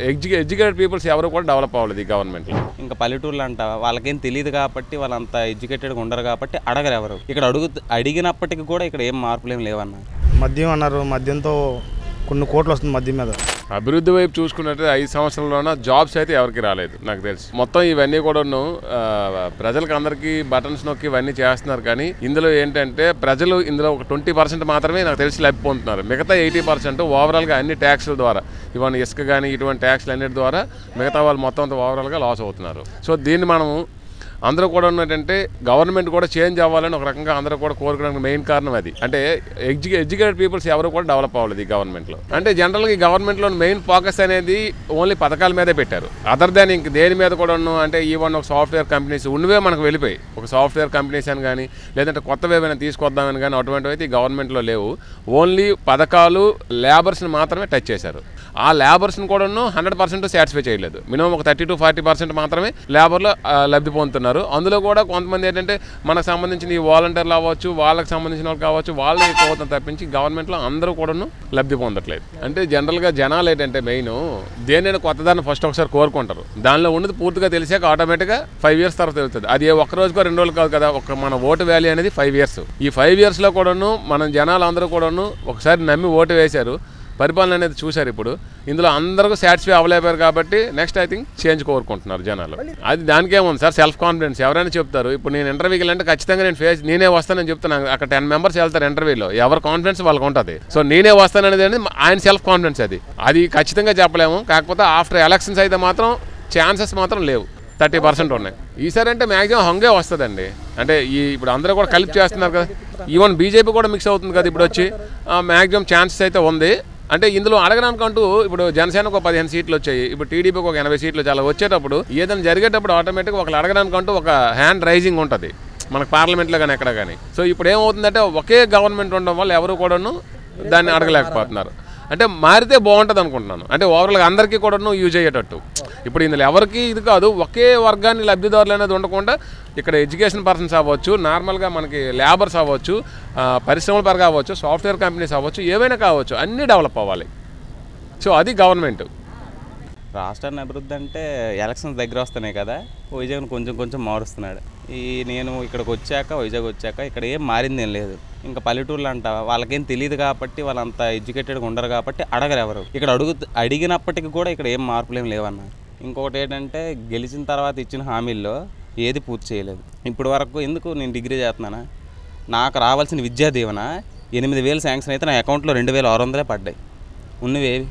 Educated peoples ఎవరు కూడా develop అవ్వలేదు ఈ గవర్నమెంట్లో. ఇంకా పల్లెటూర్లు అంట వాళ్ళకేం తెలియదు కాబట్టి వాళ్ళంత ఎడ్యుకేటెడ్గా ఉండరు కాబట్టి అడగరు ఎవరు. ఇక్కడ అడిగినప్పటికీ కూడా ఇక్కడ ఏం మార్పులు ఏం లేవన్నారు. మద్యం అన్నారు, మద్యంతో కొన్ని కోట్లు వస్తుంది మద్యం మీద. అభివృద్ధి వైపు చూసుకున్నట్టు 5 సంవత్సరాల్లోన జాబ్స్ అయితే ఎవరికి రాలేదు నాకు తెలిసి. మొత్తం ఇవన్నీ కూడాను ప్రజలకు అందరికీ బటన్స్ నొక్కి ఇవన్నీ చేస్తున్నారు. కానీ ఇందులో ఏంటంటే ప్రజలు ఇందులో ఒక 20% మాత్రమే నాకు తెలిసి లబ్ధి పొందుతున్నారు. మిగతా 80% ఓవరాల్గా అన్ని ట్యాక్స్ల ద్వారా, ఇవన్నీ ఇసుక కానీ ఇటువంటి ట్యాక్స్లు అన్నిటి ద్వారా మిగతా వాళ్ళు మొత్తం అంతా ఓవరాల్గా లాస్ అవుతున్నారు. సో దీన్ని మనము అందరూ కూడా ఉన్నట్టంటే గవర్నమెంట్ కూడా చేంజ్ అవ్వాలని ఒక రకంగా అందరూ కూడా కోరుకోవడానికి మెయిన్ కారణం అది. అంటే ఎడ్యుకేటెడ్ పీపుల్స్ ఎవరు కూడా డెవలప్ అవ్వలేదు ఈ గవర్నమెంట్లో. అంటే జనరల్గా ఈ గవర్నమెంట్లో మెయిన్ ఫోకస్ అనేది ఓన్లీ పథకాల మీదే పెట్టారు. అదర్ దాన్ ఇంక దేని మీద కూడా అంటే ఈవెన్ ఒక సాఫ్ట్వేర్ కంపెనీస్ ఉన్నవే మనకు వెళ్ళిపోయి, ఒక సాఫ్ట్వేర్ కంపెనీస్ అని కానీ లేదంటే కొత్తవి ఏమైనా తీసుకొద్దామని కానీ అటువంటివి అయితే ఈ గవర్నమెంట్లో లేవు. ఓన్లీ పథకాలు, లేబర్స్ని మాత్రమే టచ్ చేశారు. ఆ లేబర్స్ని కూడా 100% సాటిస్ఫై చేయలేదు. మినిమం ఒక 30 to 40% మాత్రమే లేబర్లో లబ్ధి పొందుతున్నారు. అందులో కూడా కొంతమంది ఏంటంటే మనకు సంబంధించిన ఈ వాలంటీర్లు అవ్వచ్చు, వాళ్ళకి సంబంధించిన వాళ్ళు కావచ్చు, వాళ్ళని ఎక్కువ తప్పించి గవర్నమెంట్లో అందరూ కూడాను లబ్ధి పొందట్లేదు. అంటే జనరల్గా జనాలు ఏంటంటే మెయిన్ దేనైనా కొత్తదాన్ని ఫస్ట్ ఒకసారి కోరుకుంటారు. దానిలో ఉన్నది పూర్తిగా తెలిసాక ఆటోమేటిక్గా 5 years తర్వాత తెలుస్తుంది. అది ఒక్క రోజుకో 2 రోజులు కాదు కదా. మన ఓటు వాల్యూ అనేది 5 years. ఈ 5 yearsలో కూడాను మన జనాలు అందరూ కూడాను ఒకసారి నమ్మి ఓటు వేశారు, పరిపాలన అనేది చూశారు. ఇప్పుడు ఇందులో అందరికీ సాటిస్ఫై అవ్వలేపారు కాబట్టి నెక్స్ట్ ఐ థింక్ చేంజ్ కోరుకుంటున్నారు జనాలు. అది దానికేముంది సార్, సెల్ఫ్ కాన్ఫిడెన్స్. ఎవరైనా చెప్తారు ఇప్పుడు నేను ఇంటర్వ్యూకి వెళ్ళంటే ఖచ్చితంగా నేనే వస్తానని చెప్తాను. అక్కడ 10 members వెళ్తారు ఇంటర్వ్యూలో, ఎవరి కాన్ఫిడెన్స్ వాళ్ళకి ఉంటుంది. సో నేనే వస్తాననేది ఆయన సెల్ఫ్ కాన్ఫిడెన్స్. అది ఖచ్చితంగా చెప్పలేము. కాకపోతే ఆఫ్టర్ ఎలక్షన్స్ అయితే మాత్రం ఛాన్సెస్ మాత్రం లేవు, 30% ఉన్నాయి. ఈసారి అంటే మ్యాక్సిమం హంగే వస్తుందండి. అంటే ఇప్పుడు అందరూ కూడా కలిపి చేస్తున్నారు కదా, ఈవెన్ బీజేపీ కూడా మిక్స్ అవుతుంది కదా ఇప్పుడు వచ్చి. మ్యాక్సిమం ఛాన్సెస్ అయితే ఉంది. అంటే ఇందులో అడగడానికంటూ ఇప్పుడు జనసేనకు ఒక 15 సీట్లు వచ్చాయి, ఇప్పుడు టీడీపీకి ఒక 80 సీట్లు చాలా వచ్చేటప్పుడు ఏదైనా జరిగేటప్పుడు ఆటోమేటిక్గా ఒకళ్ళు అడగడానికంటూ ఒక హ్యాండ్ రైజింగ్ ఉంటుంది మనకు పార్లమెంట్లో కానీ ఎక్కడ కానీ. సో ఇప్పుడు ఏమవుతుందంటే ఒకే గవర్నమెంట్ ఉండడం వల్ల ఎవరు కూడాను దాన్ని అడగలేకపోతున్నారు. అంటే మారితే బాగుంటుంది అనుకుంటున్నాను. అంటే ఓవరాల్గా అందరికీ కూడాను యూజ్ అయ్యేటట్టు. ఇప్పుడు ఇందులో ఎవరికి ఇది కాదు, ఒకే వర్గాన్ని లబ్ధిదారులు అనేది ఉండకుండా ఇక్కడ ఎడ్యుకేషన్ పర్సన్స్ అవ్వచ్చు, నార్మల్గా మనకి లేబర్స్ అవ్వచ్చు, పరిశ్రమల పరంగా అవ్వచ్చు, సాఫ్ట్వేర్ కంపెనీస్ అవ్వచ్చు, ఏవైనా కావచ్చు, అన్నీ డెవలప్ అవ్వాలి. సో అది గవర్నమెంట్. రాష్ట్రాన్ని అభివృద్ధి అంటే ఎలక్షన్స్ దగ్గర వస్తున్నాయి కదా, వైజాగ్ను కొంచెం కొంచెం మారుస్తున్నాడు. నేను ఇక్కడికి వైజాగ్ వచ్చాక ఇక్కడ ఏం మారింది ఏం లేదు. ఇంకా పల్లెటూర్లు అంట వాళ్ళకేం తెలియదు కాబట్టి వాళ్ళంత ఎడ్యుకేటెడ్గా ఉండరు కాబట్టి అడగరు ఎవరు. ఇక్కడ అడిగినప్పటికీ కూడా ఇక్కడ ఏం మార్పులు ఏం లేవన్న. ఇంకొకటి ఏంటంటే గెలిచిన తర్వాత ఇచ్చిన హామీల్లో ఏది పూర్తి చేయలేదు ఇప్పటి వరకు. ఎందుకు నేను డిగ్రీ చేస్తున్నానా, నాకు రావాల్సిన విద్యా దీవెన 8,000 శాంక్షన్ అయితే నా అకౌంట్లో 2,600 పడ్డాయి. ఉన్నవేవి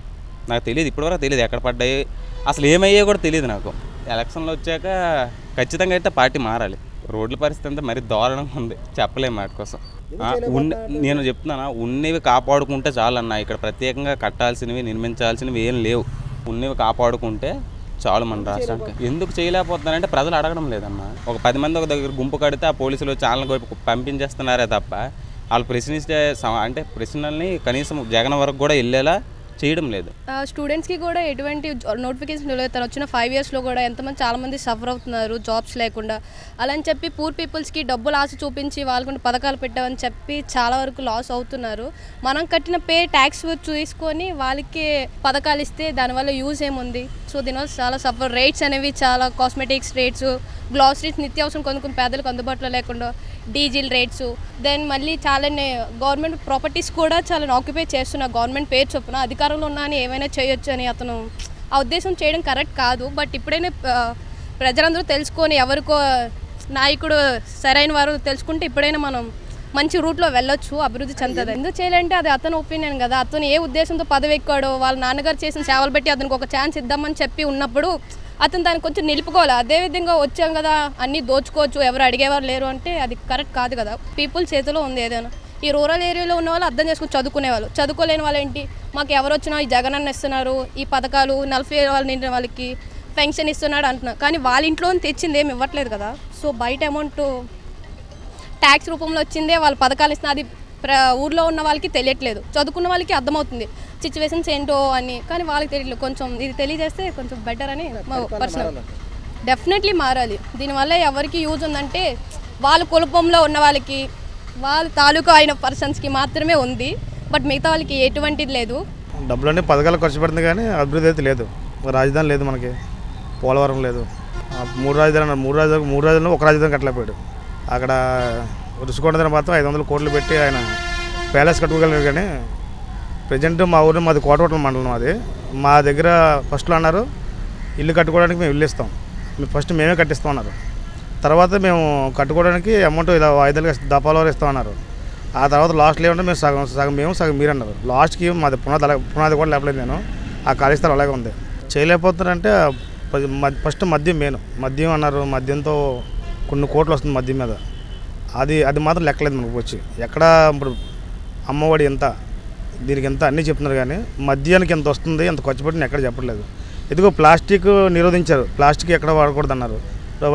నాకు తెలియదు, ఇప్పటివరకు తెలియదు ఎక్కడ పడ్డాయి, అసలు ఏమయ్యే కూడా తెలియదు నాకు. ఎలక్షన్లు వచ్చాక ఖచ్చితంగా అయితే పార్టీ మారాలి. రోడ్ల పరిస్థితి అంతా మరీ దారుణంగా ఉంది, చెప్పలేము వాటి కోసం. నేను చెప్తున్నాను, ఉన్నవి కాపాడుకుంటే చాలన్నా. ఇక్కడ ప్రత్యేకంగా కట్టాల్సినవి, నిర్మించాల్సినవి ఏం లేవు. ఉన్నవి కాపాడుకుంటే చాలు మన రాష్ట్రానికి. ఎందుకు చేయలేకపోతున్నారంటే ప్రజలు అడగడం లేదమ్మా. ఒక 10 మంది ఒక దగ్గర గుంపు కడితే ఆ పోలీసులు ఛానల్ పంపించేస్తున్నారే తప్ప వాళ్ళు ప్రశ్నల్ని కనీసం జగన్ వరకు కూడా వెళ్ళేలా చేయడం లేదు. స్టూడెంట్స్కి కూడా ఎటువంటి నోటిఫికేషన్ లేదు. తను వచ్చిన 5 yearsలో కూడా ఎంతమంది చాలామంది సఫర్ అవుతున్నారు జాబ్స్ లేకుండా. అలా అని చెప్పి పూర్ పీపుల్స్కి డబ్బులు ఆశ చూపించి వాళ్ళకుండా పథకాలు పెట్టామని చెప్పి చాలా వరకు లాస్ అవుతున్నారు. మనం కట్టిన ట్యాక్స్ చూసుకొని వాళ్ళకి పథకాలు ఇస్తే దానివల్ల యూజ్ ఏముంది? సో దీనివల్ల చాలా సఫర్. రేట్స్ అనేవి చాలా, కాస్మెటిక్స్ రేట్స్, గ్లాసరీస్, నిత్యావసరం కొన్ని పేదలకు అందుబాటులో లేకుండా, డీజిల్ రేట్స్, దెన్ మళ్ళీ చాలా గవర్నమెంట్ ప్రాపర్టీస్ కూడా చాలా ఆక్యుపై చేస్తున్నారు. గవర్నమెంట్ పేరు చొప్పున అధికారంలో ఉన్నా అని ఏమైనా చేయొచ్చు అని అతను ఆ ఉద్దేశం చేయడం కరెక్ట్ కాదు. బట్ ఇప్పుడైనా ప్రజలందరూ తెలుసుకొని ఎవరికో నాయకుడు సరైన వారు తెలుసుకుంటే ఇప్పుడైనా మనం మంచి రూట్లో వెళ్ళొచ్చు, అభివృద్ధి చెందుతుంది. ఎందుకు చేయాలంటే అది అతని ఒపీనియన్ కదా. అతను ఏ ఉద్దేశంతో పదవి ఎక్కాడో, వాళ్ళ నాన్నగారు చేసిన సేవలు బట్టి అతనికి ఒక ఛాన్స్ ఇద్దామని చెప్పి ఉన్నప్పుడు అతను దాన్ని కొంచెం నిలుపుకోవాలి. అదేవిధంగా వచ్చాం కదా అన్నీ దోచుకోవచ్చు, ఎవరు అడిగేవారు లేరు అంటే అది కరెక్ట్ కాదు కదా. పీపుల్ చేతిలో ఉంది ఏదైనా. ఈ రూరల్ ఏరియాలో ఉన్న వాళ్ళు అర్థం చేసుకుని చదువుకునేవాళ్ళు, చదువుకోలేని వాళ్ళు ఏంటి, మాకు ఎవరు వచ్చినా ఈ జగనన్న ఇస్తున్నారు, ఈ పథకాలు 40 ఏళ్ళ నిండిన వాళ్ళకి పెన్షన్ ఇస్తున్నాడు అంటున్నారు. కానీ వాళ్ళ ఇంట్లో తెచ్చింది ఏమి ఇవ్వట్లేదు కదా. సో బయట అమౌంట్ ట్యాక్స్ రూపంలో వచ్చిందే వాళ్ళు పథకాలు ఇస్తున్నారు. అది ఊర్లో ఉన్న వాళ్ళకి తెలియట్లేదు, చదువుకున్న వాళ్ళకి అర్థమవుతుంది సిచ్యువేషన్స్ ఏంటో అని, కానీ వాళ్ళకి తెలియట్లేదు. కొంచెం ఇది తెలియజేస్తే కొంచెం బెటర్ అని మా పర్సనల్. డెఫినెట్లీ మారాలి. దీనివల్ల ఎవరికి యూజ్ ఉందంటే వాళ్ళ కుటుంబంలో ఉన్న వాళ్ళకి, వాళ్ళ తాలూకా అయిన పర్సన్స్కి మాత్రమే ఉంది. బట్ మిగతా వాళ్ళకి ఎటువంటిది లేదు. డబ్బులన్నీ పథకాలు ఖర్చు పెడుతుంది కానీ అభివృద్ధి అయితే లేదు. రాజధాని లేదు మనకి, పోలవరం లేదు. మూడు రాజధానులు ఒక రాజధాని కట్టలేకపోయాడు. అక్కడ రుషికొండ మాత్రం 500 కోట్లు పెట్టి ఆయన ప్యాలెస్ కట్టుకోగలిగారు. కానీ ప్రజెంట్ మా ఊరిలో మాది కోటవటం మండలం. అది మా దగ్గర ఫస్ట్లో అన్నారు ఇల్లు కట్టుకోవడానికి మేము ఇల్లు ఇస్తాం, ఫస్ట్ మేమే కట్టిస్తాం అన్నారు. తర్వాత మేము కట్టుకోవడానికి అమౌంట్ ఇలా వాయిదాలుగా దపాలో ఇస్తామన్నారు. ఆ తర్వాత లాస్ట్లో ఏమంటే మేము సగం మేము సగం మీరు అన్నారు. లాస్ట్కి మాది పునాది కూడా లేపలేదు. నేను ఆ ఖాళీ స్థలం అలాగే ఉంది. చేయలేకపోతున్నారంటే ఫస్ట్ మద్యం అన్నారు. మద్యంతో కొన్ని కోట్లు వస్తుంది మద్యం మీద. అది మాత్రం లెక్కలేదు మనకు వచ్చి. ఎక్కడ ఇప్పుడు అమ్మఒడి ఎంత, దీనికి ఎంత అన్నీ చెప్తున్నారు. కానీ మద్యానికి ఎంత వస్తుంది, ఎంత ఖర్చు పెట్టిన ఎక్కడ చెప్పట్లేదు. ఇదిగో ప్లాస్టిక్ నిరోధించారు, ప్లాస్టిక్ ఎక్కడ వాడకూడదు అన్నారు.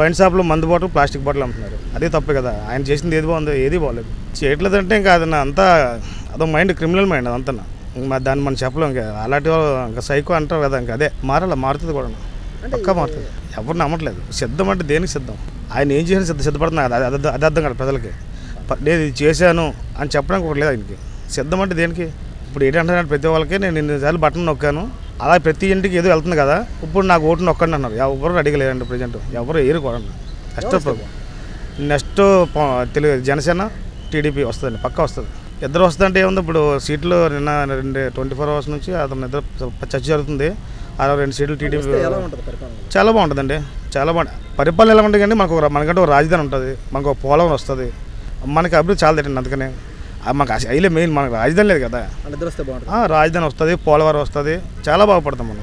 వైన్ షాప్లో మందు బాటిల్ ప్లాస్టిక్ బాటిల్ అమ్ముతున్నారు. అదే తప్పే కదా. ఆయన చేసింది ఏది బాగుంది, ఏది బాగలేదు. చేయట్లేదంటే ఇంకా అది అంతా అదో మైండ్, క్రిమినల్ మైండ్ అదంతా. దాన్ని మనం చెప్పలేం. ఇంకా అలాంటి ఇంకా సైకో అంటారు కదా. ఇంకా అదే మారుతుంది కూడా, పక్కా మారుతుంది. ఎవరు నమ్మట్లేదు. సిద్ధం అంటే దేనికి సిద్ధం? ఆయన ఏం చేసిన సిద్ధపడుతున్నారు అది అర్థం కాదు ప్రజలకి. నేను ఇది చేశాను అని చెప్పడానికి ఒకటి లేదు ఆయనకి. సిద్ధం అంటే దేనికి? ఇప్పుడు ఏంటంటే ప్రతి వాళ్ళకి నేను 2 బటన్ నొక్కాను, అలా ప్రతి ఇంటికి ఏదో వెళ్తుంది కదా. ఇప్పుడు నాకు ఓటు నొక్కండి అన్నారు. ఎవరు అడిగలేదండి ప్రజెంట్, ఎవరు ఏరు కూడా. నెక్స్ట్ తెలుగు జనసేన టీడీపీ వస్తుందండి, పక్కా వస్తుంది. ఇద్దరు వస్తుందంటే ఏముంది. ఇప్పుడు సీట్లు నిన్న 24 hours నుంచి అతను ఇద్దరు చర్చ జరుగుతుంది. 2 సీట్లు టీడీపీ. చాలా బాగుంటుందండి, చాలా బాగుంటుంది. పరిపాలన ఎలా ఉంటుంది కానీ మనకంటే ఒక రాజధాని ఉంటుంది, మనకు ఒక పోలవరం వస్తుంది, మనకి అభివృద్ధి చాలా తిట్టండి. అందుకనే మాకు అయిలే మెయిన్, మనకు రాజధాని లేదు కదా. రాజధాని వస్తుంది, పోలవరం వస్తుంది, చాలా బాగుపడతాం మనం.